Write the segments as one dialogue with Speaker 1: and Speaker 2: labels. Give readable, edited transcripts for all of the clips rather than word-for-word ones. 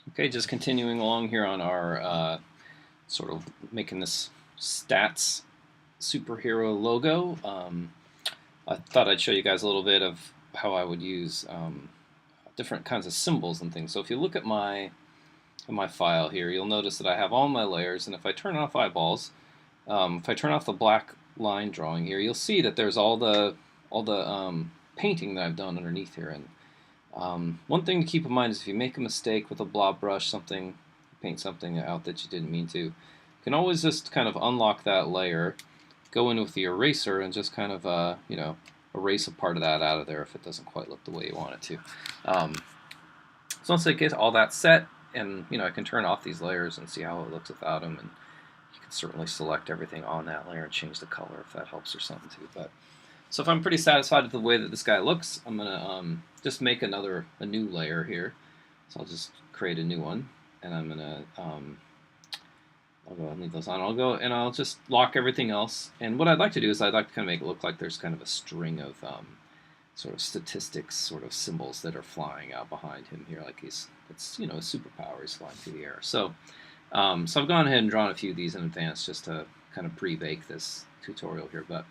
Speaker 1: Okay, just continuing along here on our sort of making this stats superhero logo. I thought I'd show you guys a little bit of how I would use different kinds of symbols and things. So if you look at my file here, you'll notice that I have all my layers, and if I turn off eyeballs, if I turn off the black line drawing here, you'll see that there's all the painting that I've done underneath here. And one thing to keep in mind is if you make a mistake with a blob brush, paint something out that you didn't mean to, you can always just kind of unlock that layer, go in with the eraser, and just kind of erase a part of that out of there if it doesn't quite look the way you want it to. So once I get all that set, and I can turn off these layers and see how it looks without them, and you can certainly select everything on that layer and change the color if that helps or something too. But so if I'm pretty satisfied with the way that this guy looks, I'm gonna just make a new layer here. So I'll just create a new one, and I'm gonna I'll go ahead and leave those on. I'll just lock everything else. And what I'd like to do is I'd like to kind of make it look like there's kind of a string of sort of statistics, sort of symbols that are flying out behind him here, like it's a superpower. He's flying through the air. So I've gone ahead and drawn a few of these in advance just to kind of pre-bake this tutorial here. But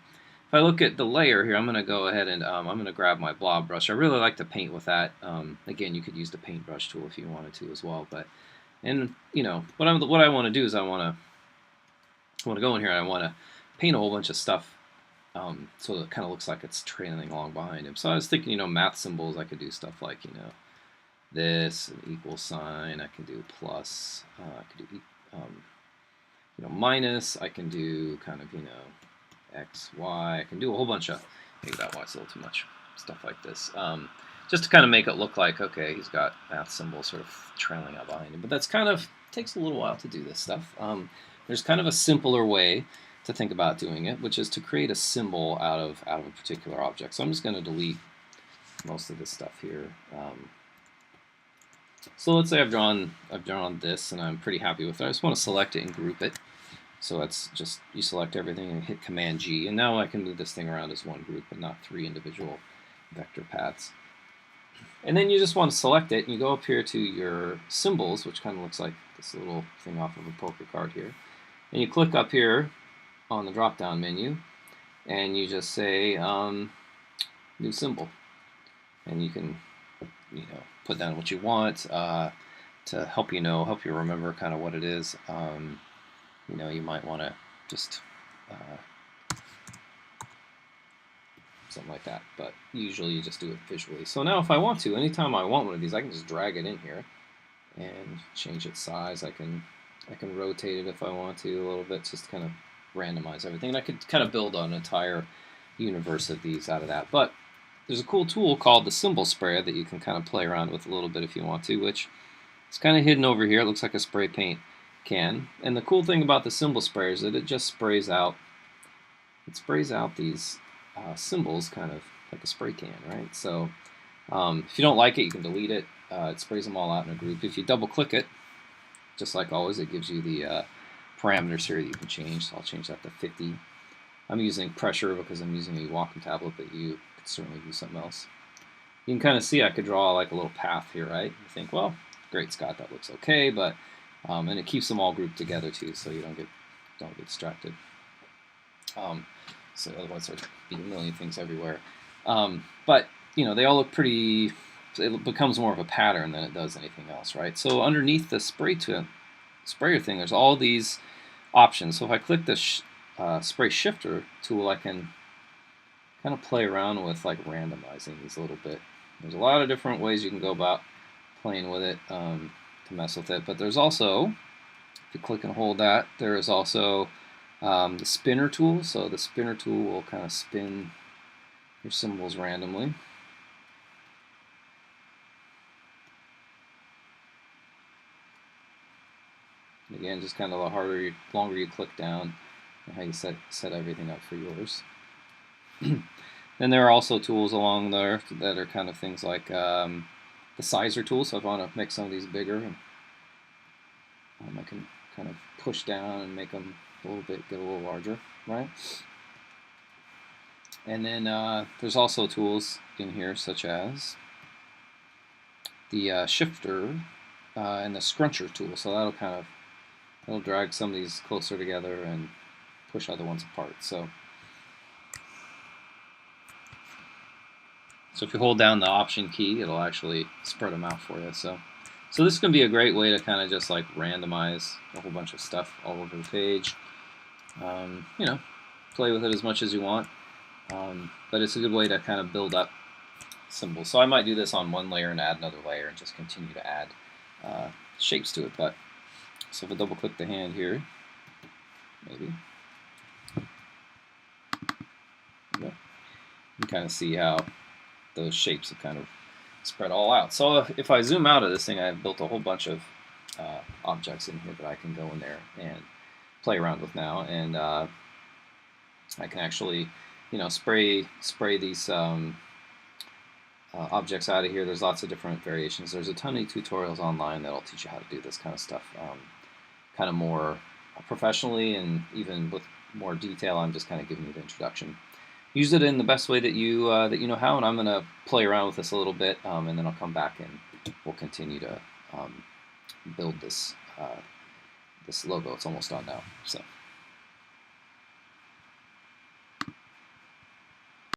Speaker 1: if I look at the layer here, I'm going to go ahead and I'm going to grab my blob brush. I really like to paint with that. Again, you could use the paintbrush tool if you wanted to as well. But what I want to do is I want to go in here and I want to paint a whole bunch of stuff so it kind of looks like it's trailing along behind him. So I was thinking, math symbols. I could do stuff like this, an equal sign. I can do plus. I could do minus. I can do kind of X, Y. I can do a whole bunch of, maybe that Y's a little too much, stuff like this. Just to kind of make it look like, okay, he's got math symbols sort of trailing out behind him. But that's kind of, takes a little while to do this stuff. There's kind of a simpler way to think about doing it, which is to create a symbol out of a particular object. So I'm just going to delete most of this stuff here. So let's say I've drawn this and I'm pretty happy with it. I just want to select it and group it. So that's just, you select everything and hit Command G, and now I can move this thing around as one group and not 3 individual vector paths. And then you just want to select it, and you go up here to your symbols, which kind of looks like this little thing off of a poker card here. And you click up here on the drop-down menu, and you just say new symbol. And you can put down what you want to help you remember kind of what it is. You might want to just something like that, but usually you just do it visually. So now if I want to, anytime I want one of these, I can just drag it in here and change its size. I can rotate it if I want to a little bit, just kind of randomize everything. And I could kind of build an entire universe of these out of that. But there's a cool tool called the symbol sprayer that you can kind of play around with a little bit if you want to, which is kind of hidden over here. It looks like a spray paint can. And the cool thing about the symbol sprayer is that it just sprays out these symbols kind of like a spray can, right? So if you don't like it, you can delete it. It sprays them all out in a group. If you double click it, just like always, it gives you the parameters here that you can change. So I'll change that to 50. I'm using pressure because I'm using a Wacom tablet, but you could certainly use something else. You can kind of see I could draw like a little path here, right? You think, well, great, Scott, that looks okay, but and it keeps them all grouped together too, so you don't get distracted. So otherwise there'd be a million things everywhere. But they all look pretty. It becomes more of a pattern than it does anything else, right? So underneath the sprayer thing, there's all these options. So if I click the spray shifter tool, I can kind of play around with like randomizing these a little bit. There's a lot of different ways you can go about playing with it to mess with it. But there's also, if you click and hold that, there is also the spinner tool. So the spinner tool will kind of spin your symbols randomly. And again, just kind of the longer you click down, and how you set everything up for yours. Then there are also tools along there that are kind of things like the sizer tool. So if I want to make some of these bigger, I can kind of push down and make them get a little larger, right? And then there's also tools in here such as the shifter and the scruncher tool. So it'll drag some of these closer together and push other ones apart. So if you hold down the Option key, it'll actually spread them out for you. So this is going to be a great way to kind of just like randomize a whole bunch of stuff all over the page. You know, play with it as much as you want, but it's a good way to kind of build up symbols. So I might do this on one layer and add another layer and just continue to add shapes to it. But so if I double click the hand here, maybe, you can kind of see how those shapes have kind of spread all out. So if I zoom out of this thing, I've built a whole bunch of objects in here that I can go in there and play around with now, and I can actually, you know, spray these objects out of here. There's lots of different variations. There's a ton of tutorials online that'll teach you how to do this kind of stuff, kind of more professionally, and even with more detail. I'm just kind of giving you the introduction. Use it in the best way that you know how, and I'm going to play around with this a little bit, and then I'll come back and we'll continue to build this this logo. It's almost done now. So.